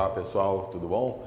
Olá pessoal, tudo bom?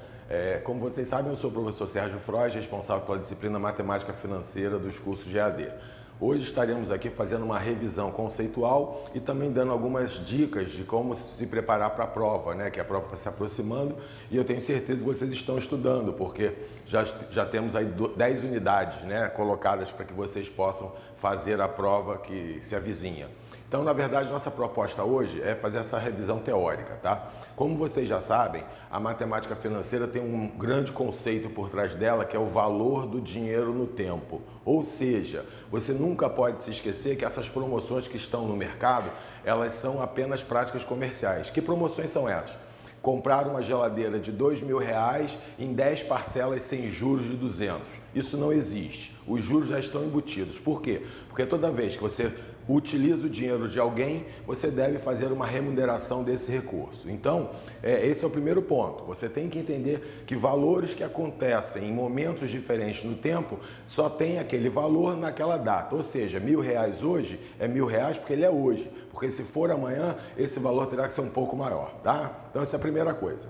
Como vocês sabem, eu sou o professor Sérgio Frois, responsável pela disciplina Matemática Financeira dos cursos de EAD. Hoje estaremos aqui fazendo uma revisão conceitual e também dando algumas dicas de como se preparar para a prova, né? Que a prova está se aproximando e eu tenho certeza que vocês estão estudando, porque já temos aí 10 unidades, né, colocadas para que vocês possam fazer a prova que se avizinha. Então, na verdade, nossa proposta hoje é fazer essa revisão teórica, tá? Como vocês já sabem, a matemática financeira tem um grande conceito por trás dela, que é o valor do dinheiro no tempo. Ou seja, você nunca pode se esquecer que essas promoções que estão no mercado, elas são apenas práticas comerciais. Que promoções são essas? Comprar uma geladeira de R$2.000 em 10 parcelas sem juros de 200. Isso não existe. Os juros já estão embutidos. Por quê? Porque toda vez que você utiliza o dinheiro de alguém, você deve fazer uma remuneração desse recurso. Então, esse é o primeiro ponto. Você tem que entender que valores que acontecem em momentos diferentes no tempo só tem aquele valor naquela data. Ou seja, R$1.000 hoje é R$1.000 porque ele é hoje. Porque se for amanhã, esse valor terá que ser um pouco maior, tá? Então, essa é a primeira coisa.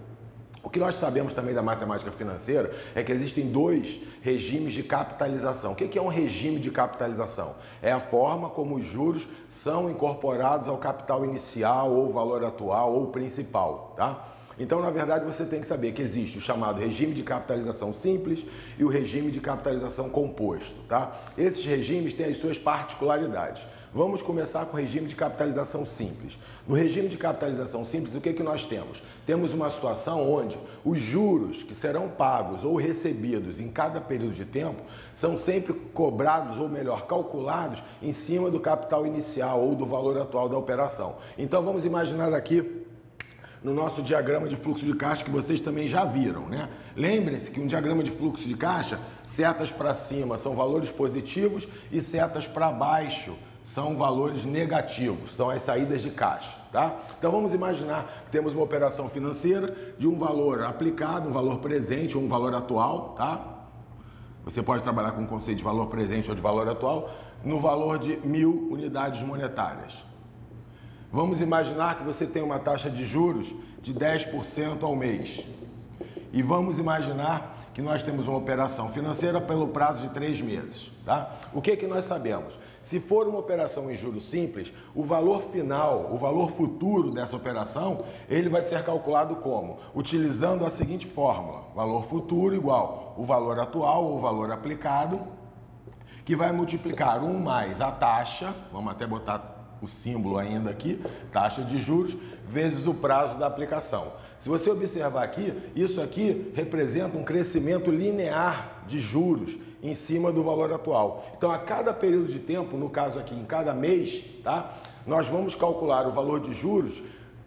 O que nós sabemos também da matemática financeira é que existem dois regimes de capitalização. O que é um regime de capitalização? É a forma como os juros são incorporados ao capital inicial, ou valor atual, ou principal, tá? Então, na verdade, você tem que saber que existe o chamado regime de capitalização simples e o regime de capitalização composto, tá? Esses regimes têm as suas particularidades. Vamos começar com o regime de capitalização simples. No regime de capitalização simples, o que nós temos? Temos uma situação onde os juros que serão pagos ou recebidos em cada período de tempo são sempre cobrados, ou melhor, calculados em cima do capital inicial ou do valor atual da operação. Então, vamos imaginar aqui no nosso diagrama de fluxo de caixa, que vocês também já viram, né? Lembrem-se que um diagrama de fluxo de caixa, setas para cima são valores positivos e setas para baixo são valores negativos, são as saídas de caixa, tá? Então vamos imaginar que temos uma operação financeira de um valor aplicado, um valor presente ou um valor atual, tá? Você pode trabalhar com o conceito de valor presente ou de valor atual no valor de 1.000 unidades monetárias. Vamos imaginar que você tem uma taxa de juros de 10% ao mês. E vamos imaginar que nós temos uma operação financeira pelo prazo de 3 meses, tá? O que nós sabemos? Se for uma operação em juros simples, o valor final, o valor futuro dessa operação, ele vai ser calculado como? Utilizando a seguinte fórmula: valor futuro igual o valor atual ou valor aplicado, que vai multiplicar 1 mais a taxa, vamos até botar o símbolo ainda aqui, taxa de juros, vezes o prazo da aplicação. Se você observar aqui, isso aqui representa um crescimento linear de juros em cima do valor atual. Então, a cada período de tempo, no caso aqui, em cada mês, tá? Nós vamos calcular o valor de juros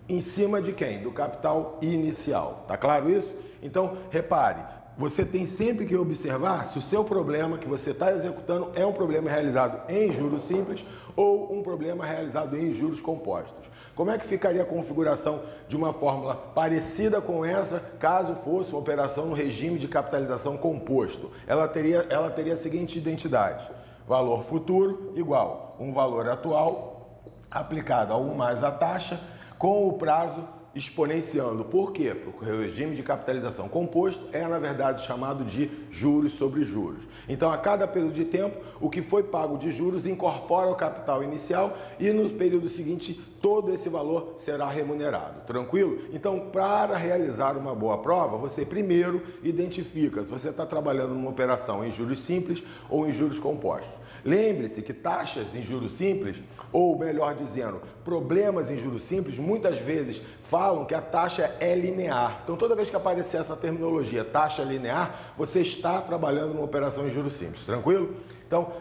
em cima de quem? Do capital inicial. Tá claro isso? Então, repare, você tem sempre que observar se o seu problema que você está executando é um problema realizado em juros simples ou um problema realizado em juros compostos. Como é que ficaria a configuração de uma fórmula parecida com essa, caso fosse uma operação no regime de capitalização composto? Ela teria a seguinte identidade: valor futuro igual um valor atual aplicado a 1 mais a taxa com o prazo exponenciando. Por quê? Porque o regime de capitalização composto é, na verdade, chamado de juros sobre juros. Então, a cada período de tempo, o que foi pago de juros incorpora o capital inicial e no período seguinte, todo esse valor será remunerado. Tranquilo? Então, para realizar uma boa prova, você primeiro identifica se você está trabalhando numa operação em juros simples ou em juros compostos. Lembre-se que taxas em juros simples, ou melhor dizendo, problemas em juros simples, muitas vezes falam que a taxa é linear. Então, toda vez que aparecer essa terminologia, taxa linear, você está trabalhando numa operação em juros simples. Tranquilo? Então,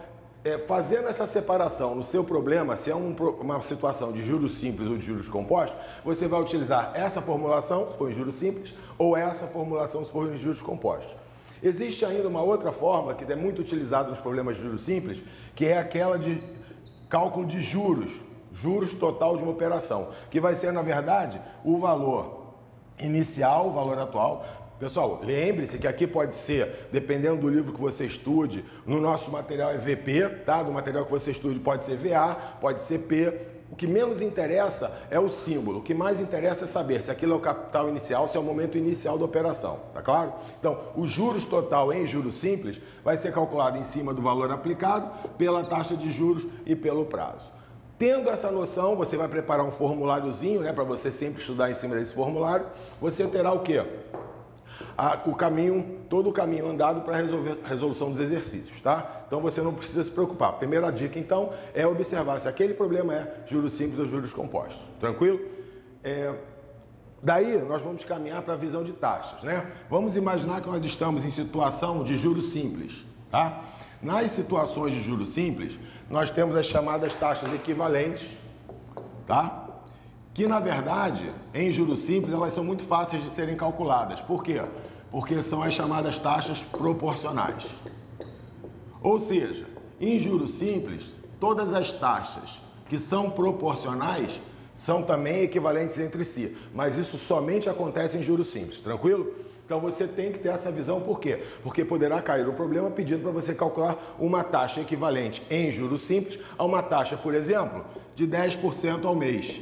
fazendo essa separação no seu problema, se é uma situação de juros simples ou de juros compostos, você vai utilizar essa formulação, se for em juros simples, ou essa formulação, se for em juros compostos. Existe ainda uma outra forma que é muito utilizada nos problemas de juros simples, que é aquela de cálculo de juros total de uma operação, que vai ser, na verdade, o valor inicial, o valor atual. Pessoal, lembre-se que aqui pode ser, dependendo do livro que você estude, no nosso material é VP, tá? Do material que você estude pode ser VA, pode ser P, o que menos interessa é o símbolo, o que mais interessa é saber se aquilo é o capital inicial, se é o momento inicial da operação, tá claro? Então, o juros total em juros simples vai ser calculado em cima do valor aplicado, pela taxa de juros e pelo prazo. Tendo essa noção, você vai preparar um formuláriozinho, né, para você sempre estudar em cima desse formulário. Você terá o quê? Todo o caminho andado para a resolução dos exercícios, tá? Então você não precisa se preocupar. Primeira dica, então, é observar se aquele problema é juros simples ou juros compostos. Tranquilo? Daí nós vamos caminhar para a visão de taxas, né? Vamos imaginar que nós estamos em situação de juros simples, tá? Nas situações de juros simples, nós temos as chamadas taxas equivalentes, tá? Que, na verdade, em juros simples, elas são muito fáceis de serem calculadas. Por quê? Porque são as chamadas taxas proporcionais. Ou seja, em juros simples, todas as taxas que são proporcionais são também equivalentes entre si. Mas isso somente acontece em juros simples, tranquilo? Então você tem que ter essa visão, por quê? Porque poderá cair o problema pedindo para você calcular uma taxa equivalente em juros simples a uma taxa, por exemplo, de 10% ao mês.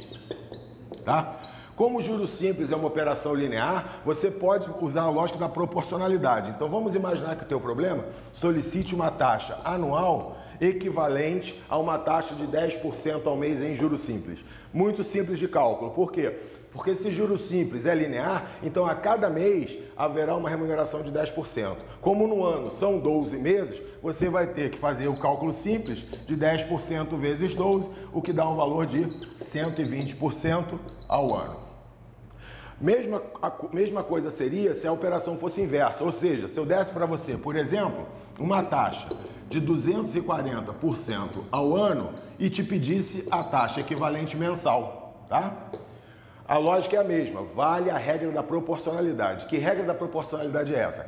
Tá? Como o juros simples é uma operação linear, você pode usar a lógica da proporcionalidade. Então vamos imaginar que o teu problema solicite uma taxa anual equivalente a uma taxa de 10% ao mês em juros simples. Muito simples de cálculo. Por quê? Porque se juros simples é linear, então a cada mês haverá uma remuneração de 10%. Como no ano são 12 meses, você vai ter que fazer o cálculo simples de 10% vezes 12, o que dá um valor de 120% ao ano. Mesma coisa seria se a operação fosse inversa, ou seja, se eu desse para você, por exemplo, uma taxa de 240% ao ano e te pedisse a taxa equivalente mensal, tá? A lógica é a mesma, vale a regra da proporcionalidade. Que regra da proporcionalidade é essa?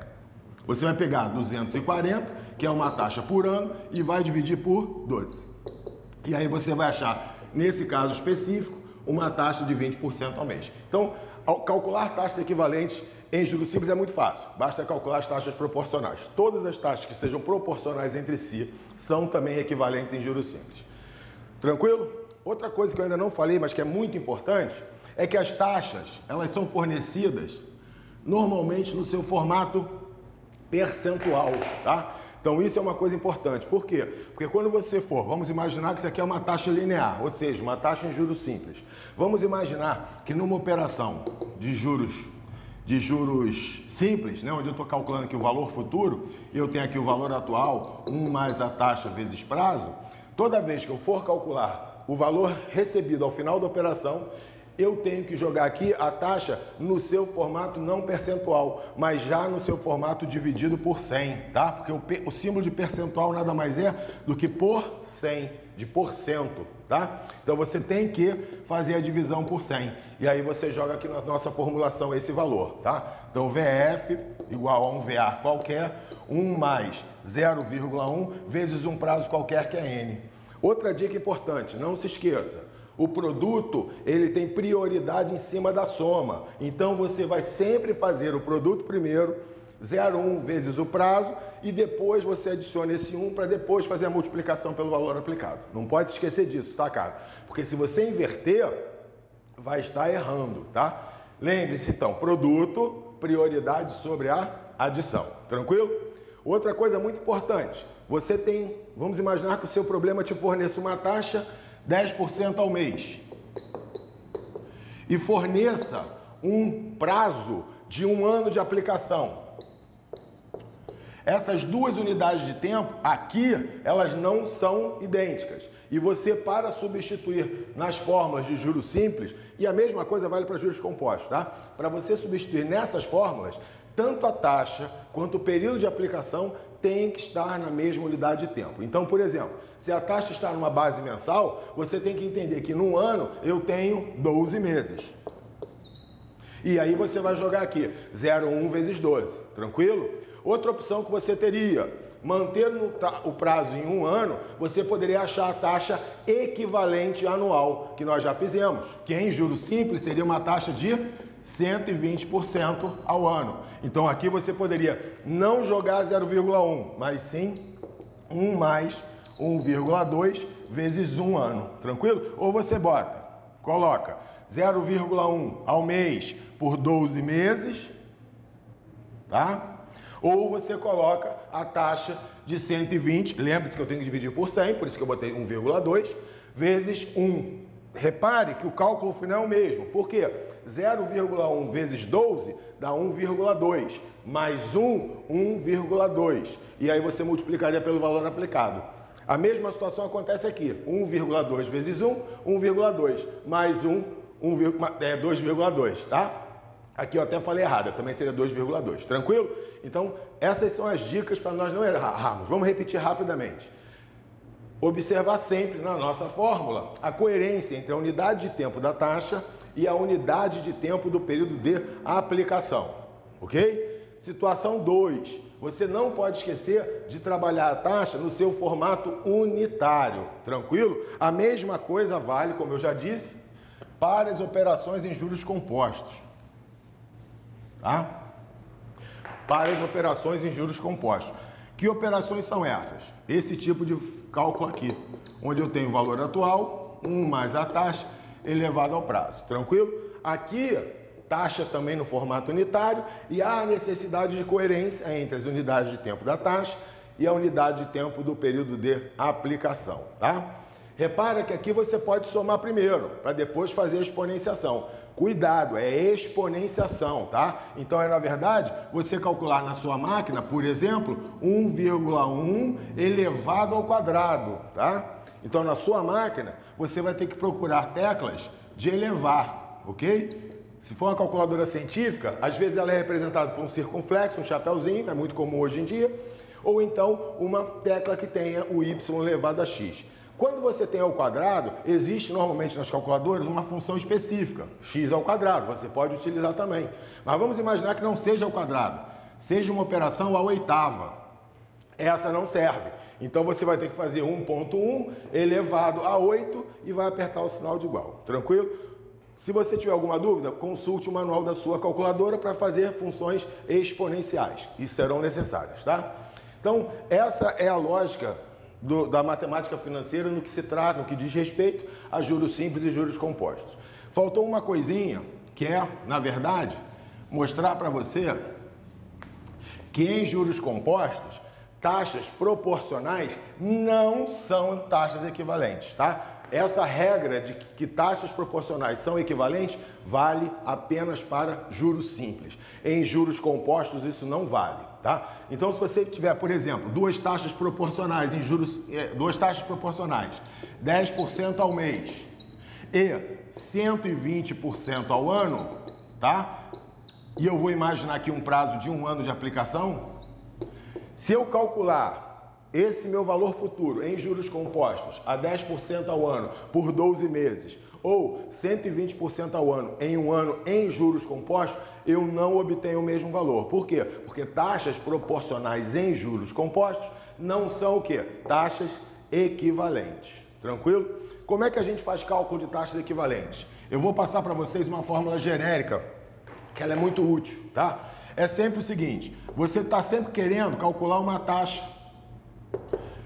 Você vai pegar 240, que é uma taxa por ano, e vai dividir por 12. E aí você vai achar, nesse caso específico, uma taxa de 20% ao mês. Então, ao calcular taxas equivalentes em juros simples é muito fácil. Basta calcular as taxas proporcionais. Todas as taxas que sejam proporcionais entre si são também equivalentes em juros simples. Tranquilo? Outra coisa que eu ainda não falei, mas que é muito importante, é que as taxas, elas são fornecidas normalmente no seu formato percentual, tá? Então isso é uma coisa importante. Por quê? Porque quando você vamos imaginar que isso aqui é uma taxa linear, ou seja, uma taxa em juros simples. Vamos imaginar que numa operação de juros simples, né, onde eu estou calculando aqui o valor futuro, eu tenho aqui o valor atual, 1 mais a taxa vezes prazo, toda vez que eu for calcular o valor recebido ao final da operação, eu tenho que jogar aqui a taxa no seu formato não percentual, mas já no seu formato dividido por 100, tá? Porque o símbolo de percentual nada mais é do que por 100, de porcento, tá? Então você tem que fazer a divisão por 100. E aí você joga aqui na nossa formulação esse valor, tá? Então VF igual a um VA qualquer, 1 mais 0,1 vezes um prazo qualquer que é N. Outra dica importante, não se esqueça. O produto, ele tem prioridade em cima da soma. Então, você vai sempre fazer o produto primeiro, 0,1 vezes o prazo, e depois você adiciona esse 1 para depois fazer a multiplicação pelo valor aplicado. Não pode esquecer disso, tá, cara? Porque se você inverter, vai estar errando, tá? Lembre-se, então, produto, prioridade sobre a adição. Tranquilo? Outra coisa muito importante, você tem, vamos imaginar que o seu problema te forneça uma taxa 10% ao mês e forneça um prazo de 1 ano de aplicação. Essas duas unidades de tempo aqui, elas não são idênticas. E você, para substituir nas fórmulas de juros simples, e a mesma coisa vale para juros compostos, tá? Para você substituir nessas fórmulas, tanto a taxa quanto o período de aplicação tem que estar na mesma unidade de tempo. Então, por exemplo, se a taxa está numa base mensal, você tem que entender que num ano eu tenho 12 meses. E aí você vai jogar aqui 0,1 vezes 12, tranquilo? Outra opção que você teria, manter o prazo em 1 ano, você poderia achar a taxa equivalente anual, que nós já fizemos, que em juros simples seria uma taxa de 120% ao ano. Então aqui você poderia não jogar 0,1, mas sim 1 mais 1,2 vezes um ano, tranquilo? Ou você coloca 0,1 ao mês por 12 meses, tá? Ou você coloca a taxa de 120, lembre-se que eu tenho que dividir por 100, por isso que eu botei 1,2, vezes 1. Repare que o cálculo final é o mesmo, por quê? 0,1 vezes 12 dá 1,2, mais 1,2. E aí você multiplicaria pelo valor aplicado. A mesma situação acontece aqui, 1,2 vezes 1, 1,2, mais 2,2, tá? Aqui eu até falei errado, também seria 2,2, tranquilo? Então, essas são as dicas para nós não errarmos. Vamos repetir rapidamente. Observar sempre na nossa fórmula a coerência entre a unidade de tempo da taxa e a unidade de tempo do período de aplicação, ok? Situação 2. Você não pode esquecer de trabalhar a taxa no seu formato unitário, tranquilo? A mesma coisa vale, como eu já disse, para as operações em juros compostos, tá? Para as operações em juros compostos. Que operações são essas? Esse tipo de cálculo aqui, onde eu tenho o valor atual, 1 mais a taxa, elevado ao prazo, tranquilo? Aqui, taxa também no formato unitário e há a necessidade de coerência entre as unidades de tempo da taxa e a unidade de tempo do período de aplicação, tá? Repara que aqui você pode somar primeiro, para depois fazer a exponenciação. Cuidado, é exponenciação, tá? Então, na verdade, você calcular na sua máquina, por exemplo, 1,1 elevado ao quadrado, tá? Então, na sua máquina, você vai ter que procurar teclas de elevar, ok? Se for uma calculadora científica, às vezes ela é representada por um circunflexo, um chapéuzinho, é muito comum hoje em dia, ou então uma tecla que tenha o y elevado a x. Quando você tem ao quadrado, existe normalmente nas calculadoras uma função específica, x ao quadrado, você pode utilizar também. Mas vamos imaginar que não seja ao quadrado, seja uma operação à oitava. Essa não serve. Então você vai ter que fazer 1,1 elevado a 8 e vai apertar o sinal de igual, tranquilo? Se você tiver alguma dúvida, consulte o manual da sua calculadora para fazer funções exponenciais e serão necessárias, tá? Então, essa é a lógica da matemática financeira no que se trata, no que diz respeito a juros simples e juros compostos. Faltou uma coisinha, que é, na verdade, mostrar para você que em juros compostos, taxas proporcionais não são taxas equivalentes, tá? Essa regra de que taxas proporcionais são equivalentes vale apenas para juros simples. Em juros compostos isso não vale, tá? Então, se você tiver, por exemplo, duas taxas proporcionais em juros, 10% ao mês e 120% ao ano, tá? E eu vou imaginar aqui um prazo de 1 ano de aplicação. Se eu calcular esse meu valor futuro em juros compostos a 10% ao ano por 12 meses ou 120% ao ano em 1 ano em juros compostos, eu não obtenho o mesmo valor. Por quê? Porque taxas proporcionais em juros compostos não são o quê? Taxas equivalentes. Tranquilo? Como é que a gente faz cálculo de taxas equivalentes? Eu vou passar para vocês uma fórmula genérica, que ela é muito útil, tá? É sempre o seguinte, você está sempre querendo calcular uma taxa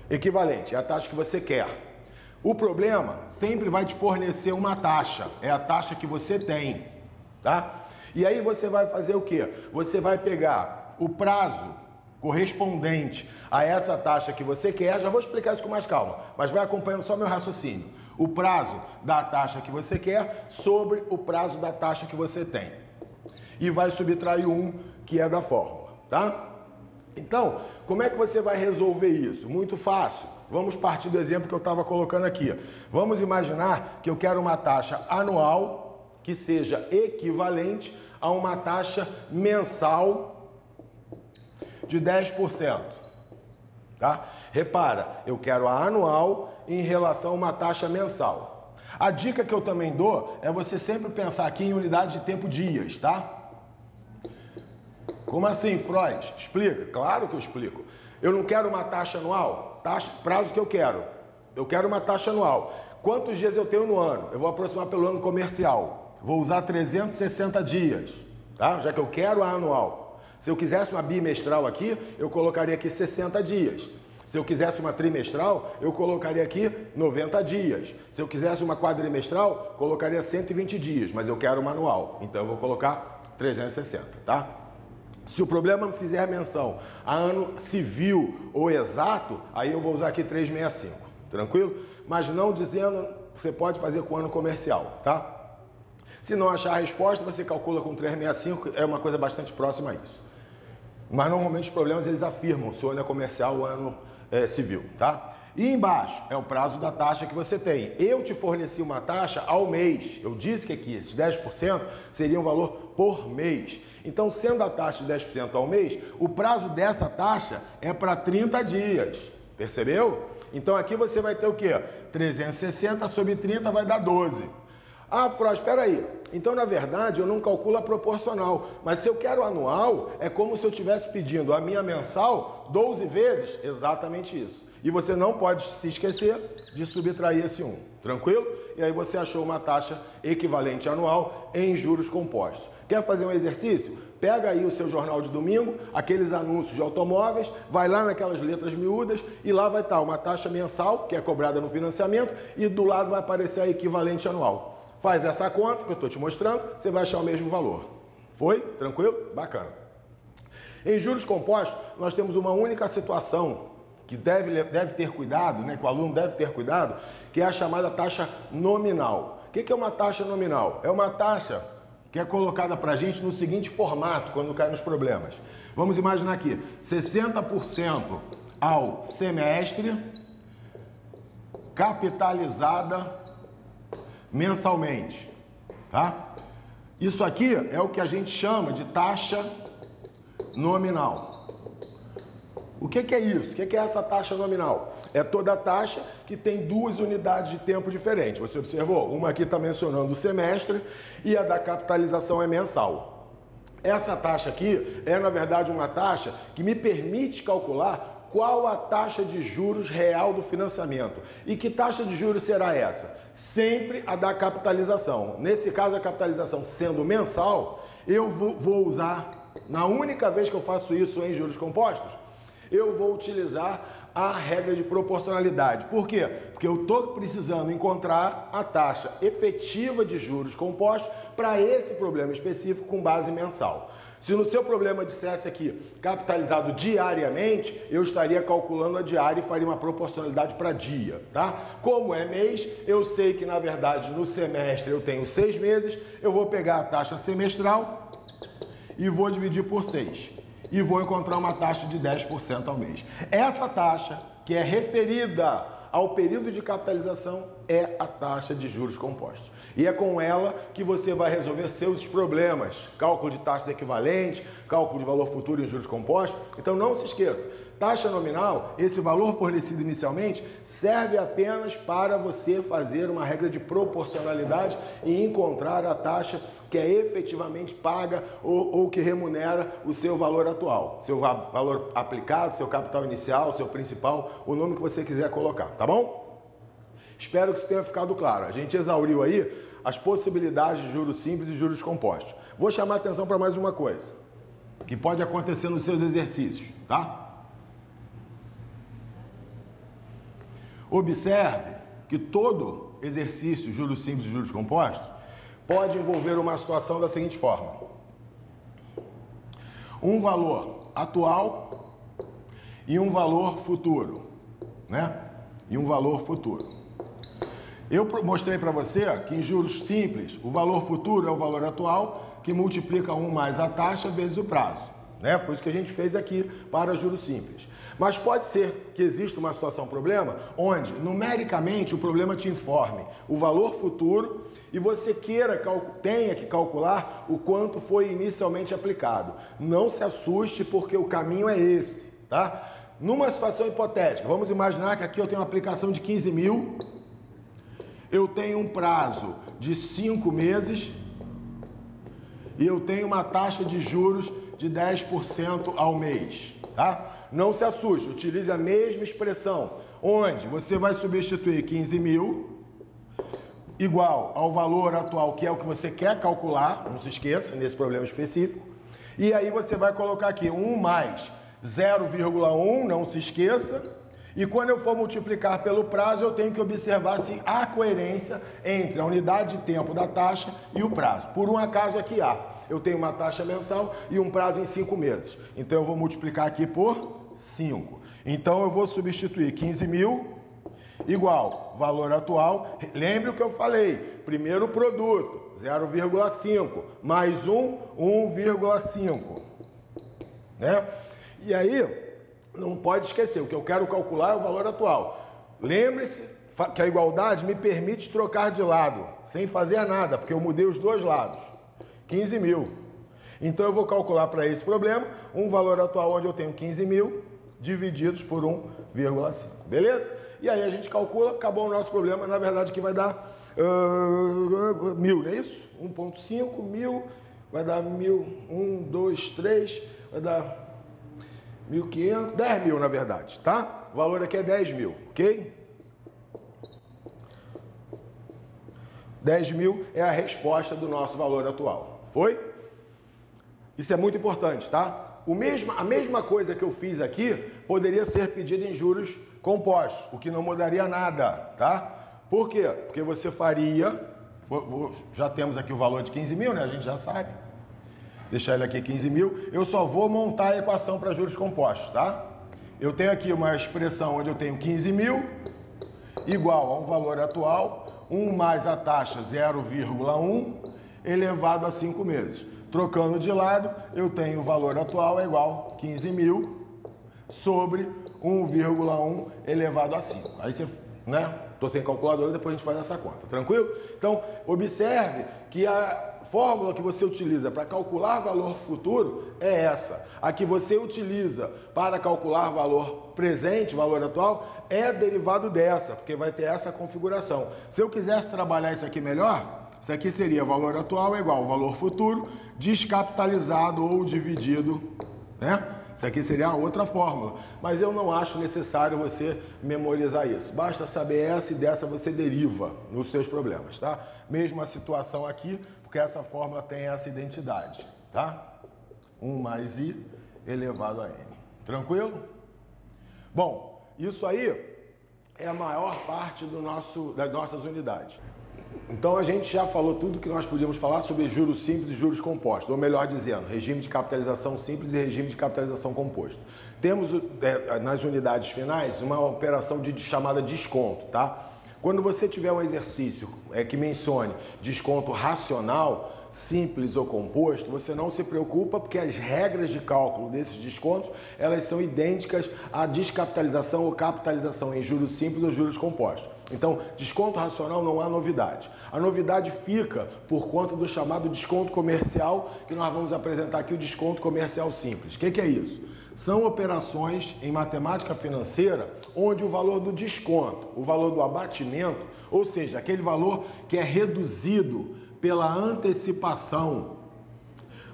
equivalente, é a taxa que você quer. O problema sempre vai te fornecer uma taxa, é a taxa que você tem, tá? E aí você vai fazer o quê? Você vai pegar o prazo correspondente a essa taxa que você quer, já vou explicar isso com mais calma, mas vai acompanhando só meu raciocínio. O prazo da taxa que você quer sobre o prazo da taxa que você tem. E vai subtrair um que é da fórmula, tá? Então, como é que você vai resolver isso? Muito fácil. Vamos partir do exemplo que eu estava colocando aqui. Vamos imaginar que eu quero uma taxa anual que seja equivalente a uma taxa mensal de 10%. Tá? Repara, eu quero a anual em relação a uma taxa mensal. A dica que eu também dou é você sempre pensar aqui em unidade de tempo dias, tá? Como assim, Freud? Explica. Claro que eu explico. Eu não quero uma taxa anual, prazo que eu quero. Eu quero uma taxa anual. Quantos dias eu tenho no ano? Eu vou aproximar pelo ano comercial. Vou usar 360 dias, tá? Já que eu quero a anual. Se eu quisesse uma bimestral aqui, eu colocaria aqui 60 dias. Se eu quisesse uma trimestral, eu colocaria aqui 90 dias. Se eu quisesse uma quadrimestral, colocaria 120 dias, mas eu quero uma anual, então eu vou colocar 360, tá? Se o problema fizer menção a ano civil ou exato, aí eu vou usar aqui 365, tranquilo? Mas não dizendo, você pode fazer com ano comercial, tá? Se não achar a resposta, você calcula com 365, é uma coisa bastante próxima a isso. Mas normalmente os problemas eles afirmam se o ano é comercial ou ano civil, tá? E embaixo é o prazo da taxa que você tem. Eu te forneci uma taxa ao mês. Eu disse que aqui esses 10% seria um valor por mês. Então, sendo a taxa de 10% ao mês, o prazo dessa taxa é para 30 dias. Percebeu? Então aqui você vai ter o quê? 360 sobre 30 vai dar 12. Ah, Froz, espera aí. Então, na verdade, eu não calculo a proporcional. Mas se eu quero anual, é como se eu estivesse pedindo a minha mensal 12 vezes. Exatamente isso. E você não pode se esquecer de subtrair esse 1. Tranquilo? E aí você achou uma taxa equivalente anual em juros compostos. Quer fazer um exercício? Pega aí o seu jornal de domingo, aqueles anúncios de automóveis, vai lá naquelas letras miúdas e lá vai estar uma taxa mensal, que é cobrada no financiamento, e do lado vai aparecer a equivalente anual. Faz essa conta que eu estou te mostrando, você vai achar o mesmo valor. Foi? Tranquilo? Bacana. Em juros compostos, nós temos uma única situação que deve ter cuidado, né, que o aluno deve ter cuidado, que é a chamada taxa nominal. O que é uma taxa nominal? É uma taxa que é colocada para a gente no seguinte formato, quando cai nos problemas. Vamos imaginar aqui, 60% ao semestre, capitalizada mensalmente, tá? Isso aqui é o que a gente chama de taxa nominal. O que é isso? O que é essa taxa nominal? É toda a taxa que tem duas unidades de tempo diferentes. Você observou? Uma aqui está mencionando o semestre e a da capitalização é mensal. Essa taxa aqui é, na verdade, uma taxa que me permite calcular qual a taxa de juros real do financiamento. E que taxa de juros será essa? Sempre a da capitalização. Nesse caso, a capitalização sendo mensal, eu vou usar, na única vez que eu faço isso em juros compostos, eu vou utilizar a regra de proporcionalidade. Por quê? Porque eu estou precisando encontrar a taxa efetiva de juros compostos para esse problema específico com base mensal. Se no seu problema dissesse aqui capitalizado diariamente, eu estaria calculando a diária e faria uma proporcionalidade para dia, tá? Como é mês, eu sei que na verdade no semestre eu tenho 6 meses, eu vou pegar a taxa semestral e vou dividir por 6. E vou encontrar uma taxa de 10% ao mês. Essa taxa, que é referida ao período de capitalização, é a taxa de juros compostos. E é com ela que você vai resolver seus problemas. Cálculo de taxas equivalentes, cálculo de valor futuro em juros compostos. Então não se esqueça, taxa nominal, esse valor fornecido inicialmente, serve apenas para você fazer uma regra de proporcionalidade e encontrar a taxa que é efetivamente paga ou que remunera o seu valor atual, seu valor aplicado, seu capital inicial, seu principal, o nome que você quiser colocar, tá bom? Espero que isso tenha ficado claro. A gente exauriu aí as possibilidades de juros simples e juros compostos. Vou chamar a atenção para mais uma coisa, que pode acontecer nos seus exercícios, tá? Observe que todo exercício, juros simples e juros compostos, pode envolver uma situação da seguinte forma: um valor atual e um valor futuro, né? E um valor futuro. Eu mostrei para você que em juros simples, o valor futuro é o valor atual que multiplica 1 mais a taxa vezes o prazo, né? Foi isso que a gente fez aqui para juros simples. Mas pode ser que exista uma situação problema onde, numericamente, o problema te informe o valor futuro e você tenha que calcular o quanto foi inicialmente aplicado. Não se assuste porque o caminho é esse, tá? Numa situação hipotética, vamos imaginar que aqui eu tenho uma aplicação de 15 mil, eu tenho um prazo de 5 meses e eu tenho uma taxa de juros de 10% ao mês, tá? Não se assuste, utilize a mesma expressão, onde você vai substituir 15 mil igual ao valor atual, que é o que você quer calcular, não se esqueça, nesse problema específico, e aí você vai colocar aqui 1 mais 0,1, não se esqueça, E quando eu for multiplicar pelo prazo, eu tenho que observar se há coerência entre a unidade de tempo da taxa e o prazo. Por um acaso aqui há. Eu tenho uma taxa mensal e um prazo em 5 meses. Então eu vou multiplicar aqui por 5. Então eu vou substituir 15 mil igual valor atual. Lembre o que eu falei. Primeiro produto, 0,5. Mais 1,5. Né? E aí, não pode esquecer, o que eu quero calcular é o valor atual. Lembre-se que a igualdade me permite trocar de lado, sem fazer nada, porque eu mudei os dois lados. 15 mil. Então eu vou calcular para esse problema um valor atual onde eu tenho 15 mil divididos por 1,5. Beleza? E aí a gente calcula, acabou o nosso problema. Na verdade aqui vai dar 1.000, não é isso? 1,5 mil, vai dar 1.000, 1, 2, 3, vai dar 1.500, 10 mil na verdade, tá? O valor aqui é 10 mil, ok? 10 mil é a resposta do nosso valor atual, foi? Isso é muito importante, tá? A mesma coisa que eu fiz aqui poderia ser pedida em juros compostos, o que não mudaria nada, tá? Por quê? Porque você faria, já temos aqui o valor de 15 mil, né? A gente já sabe. Deixar ele aqui 15 mil, eu só vou montar a equação para juros compostos, tá? Eu tenho aqui uma expressão onde eu tenho 15 mil igual a um valor atual, 1 mais a taxa 0,1 elevado a 5 meses. Trocando de lado, eu tenho o valor atual é igual a 15 mil sobre 1,1 elevado a 5. Aí você, né? Estou sem calculadora, depois a gente faz essa conta, tranquilo? Então, observe que a fórmula que você utiliza para calcular valor futuro é essa. A que você utiliza para calcular valor presente, valor atual, é derivado dessa, porque vai ter essa configuração. Se eu quisesse trabalhar isso aqui melhor, isso aqui seria valor atual igual ao valor futuro descapitalizado ou dividido, né? Isso aqui seria a outra fórmula, mas eu não acho necessário você memorizar isso. Basta saber essa e dessa você deriva nos seus problemas, tá? Mesma situação aqui, porque essa fórmula tem essa identidade, tá? 1 mais I elevado a N. Tranquilo? Bom, isso aí é a maior parte das nossas unidades. Então a gente já falou tudo que nós podíamos falar sobre juros simples e juros compostos, ou melhor dizendo, regime de capitalização simples e regime de capitalização composto. Temos nas unidades finais uma operação chamada desconto, tá? Quando você tiver um exercício que mencione desconto racional, simples ou composto, você não se preocupa porque as regras de cálculo desses descontos, elas são idênticas à descapitalização ou capitalização em juros simples ou juros compostos. Então, desconto racional não há novidade. A novidade fica por conta do chamado desconto comercial, que nós vamos apresentar aqui o desconto comercial simples. O que é isso? São operações em matemática financeira onde o valor do desconto, o valor do abatimento, ou seja, aquele valor que é reduzido pela antecipação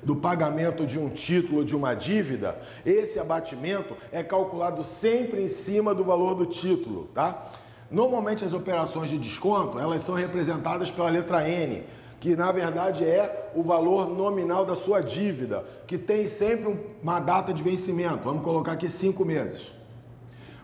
do pagamento de um título ou de uma dívida, esse abatimento é calculado sempre em cima do valor do título, tá? Normalmente as operações de desconto, elas são representadas pela letra N, que na verdade é o valor nominal da sua dívida, que tem sempre uma data de vencimento. Vamos colocar aqui 5 meses.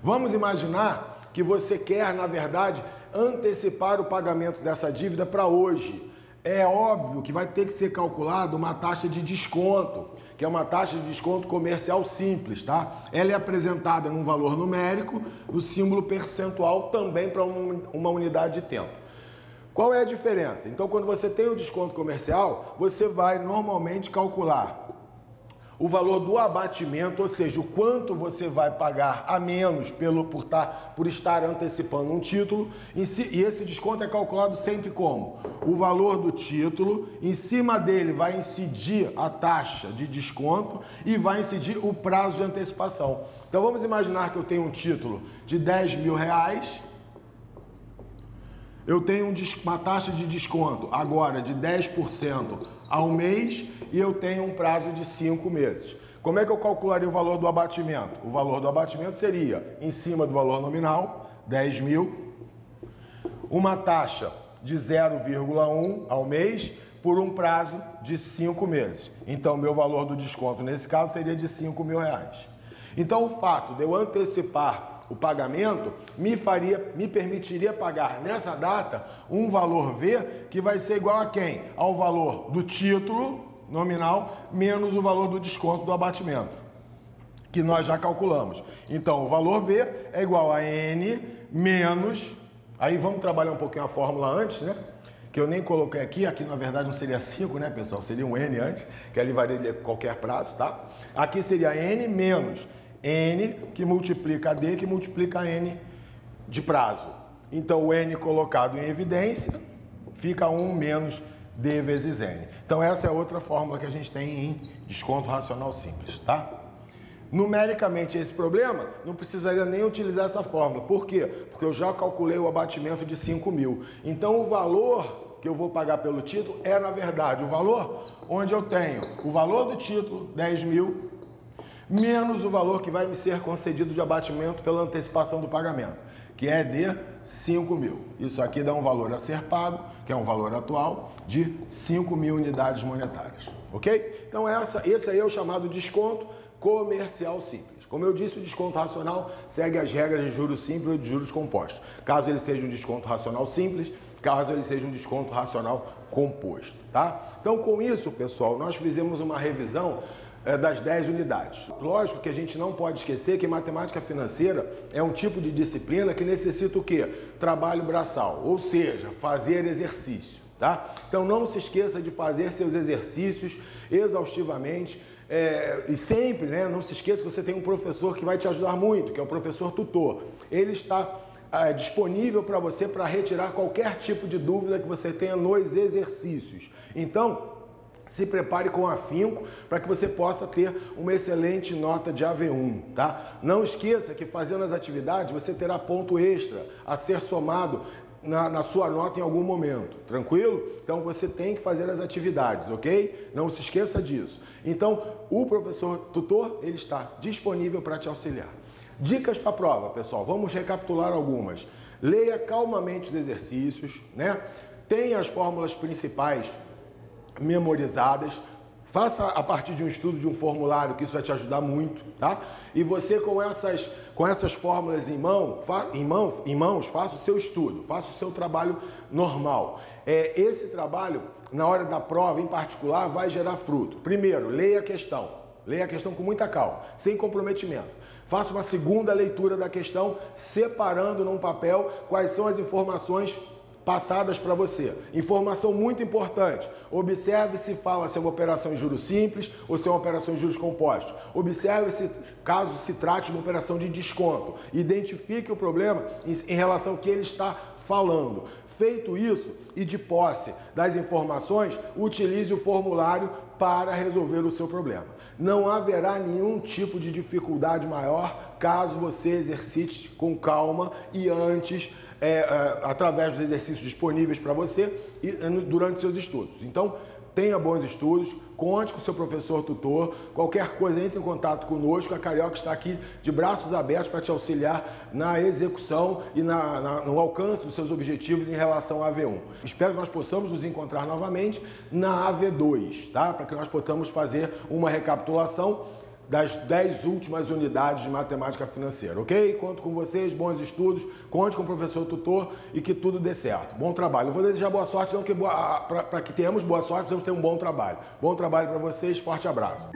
Vamos imaginar que você quer, na verdade, antecipar o pagamento dessa dívida para hoje. É óbvio que vai ter que ser calculado uma taxa de desconto, que é uma taxa de desconto comercial simples, tá? Ela é apresentada num valor numérico, no símbolo percentual também para uma unidade de tempo. Qual é a diferença? Então, quando você tem o desconto comercial, você vai normalmente calcular o valor do abatimento, ou seja, o quanto você vai pagar a menos por estar antecipando um título, e esse desconto é calculado sempre como? O valor do título, em cima dele vai incidir a taxa de desconto e vai incidir o prazo de antecipação. Então vamos imaginar que eu tenho um título de R$10.000, eu tenho uma taxa de desconto agora de 10% ao mês e eu tenho um prazo de 5 meses. Como é que eu calcularia o valor do abatimento? O valor do abatimento seria, em cima do valor nominal, 10 mil, uma taxa de 0,1 ao mês por um prazo de 5 meses. Então, meu valor do desconto nesse caso seria de R$5.000. Então, o fato de eu antecipar o pagamento, me permitiria pagar nessa data um valor V que vai ser igual a quem? Ao valor do título nominal menos o valor do desconto do abatimento, que nós já calculamos. Então, o valor V é igual a N menos... Aí vamos trabalhar um pouquinho a fórmula antes, né? Que eu nem coloquei aqui na verdade não seria 5, né, pessoal? Seria um N antes, que ali varia qualquer prazo, tá? Aqui seria N menos N, que multiplica a D, que multiplica a N de prazo. Então, o N colocado em evidência fica 1 menos D vezes N. Então, essa é outra fórmula que a gente tem em desconto racional simples, tá? Numericamente, esse problema, não precisaria nem utilizar essa fórmula. Por quê? Porque eu já calculei o abatimento de 5 mil. Então, o valor que eu vou pagar pelo título é, na verdade, o valor onde eu tenho o valor do título, 10 mil, menos o valor que vai me ser concedido de abatimento pela antecipação do pagamento, que é de 5 mil. Isso aqui dá um valor a ser pago, que é um valor atual, de 5 mil unidades monetárias. Ok? Então, esse aí é o chamado desconto comercial simples. Como eu disse, o desconto racional segue as regras de juros simples ou de juros compostos. Caso ele seja um desconto racional simples, caso ele seja um desconto racional composto, tá? Então, com isso, pessoal, nós fizemos uma revisão das 10 unidades. Lógico que a gente não pode esquecer que matemática financeira é um tipo de disciplina que necessita o quê? Trabalho braçal, ou seja, fazer exercício, tá? Então, não se esqueça de fazer seus exercícios exaustivamente. E sempre, né, não se esqueça que você tem um professor que vai te ajudar muito, que é o professor tutor. Ele está disponível para você para retirar qualquer tipo de dúvida que você tenha nos exercícios. Então, se prepare com afinco para que você possa ter uma excelente nota de AV1, tá? Não esqueça que fazendo as atividades você terá ponto extra a ser somado na sua nota em algum momento, tranquilo? Então você tem que fazer as atividades, ok? Não se esqueça disso. Então, o professor tutor, ele está disponível para te auxiliar. Dicas para a prova, pessoal, vamos recapitular algumas. Leia calmamente os exercícios, né? Tenha as fórmulas principais memorizadas. Faça a partir de um estudo de um formulário, que isso vai te ajudar muito, tá? E você com essas fórmulas em mãos, faça o seu estudo, faça o seu trabalho normal. Esse trabalho, na hora da prova em particular, vai gerar fruto. Primeiro, leia a questão com muita calma, sem comprometimento. Faça uma segunda leitura da questão, separando num papel quais são as informações passadas para você. Informação muito importante. Observe se fala se é uma operação em juros simples ou se é uma operação em juros compostos. Observe se caso se trate de uma operação de desconto. Identifique o problema em relação ao que ele está falando. Feito isso e de posse das informações, utilize o formulário para resolver o seu problema. Não haverá nenhum tipo de dificuldade maior caso você exercite com calma e antes, através dos exercícios disponíveis para você e durante seus estudos. Então, tenha bons estudos, conte com o seu professor tutor, qualquer coisa entre em contato conosco, a Carioca está aqui de braços abertos para te auxiliar na execução e no alcance dos seus objetivos em relação à AV1. Espero que nós possamos nos encontrar novamente na AV2, tá? Para que nós possamos fazer uma recapitulação das 10 últimas unidades de matemática financeira, ok? Conto com vocês, bons estudos, conte com o professor tutor e que tudo dê certo. Bom trabalho. Eu vou desejar boa sorte, para que tenhamos boa sorte, precisamos ter um bom trabalho. Bom trabalho para vocês, forte abraço.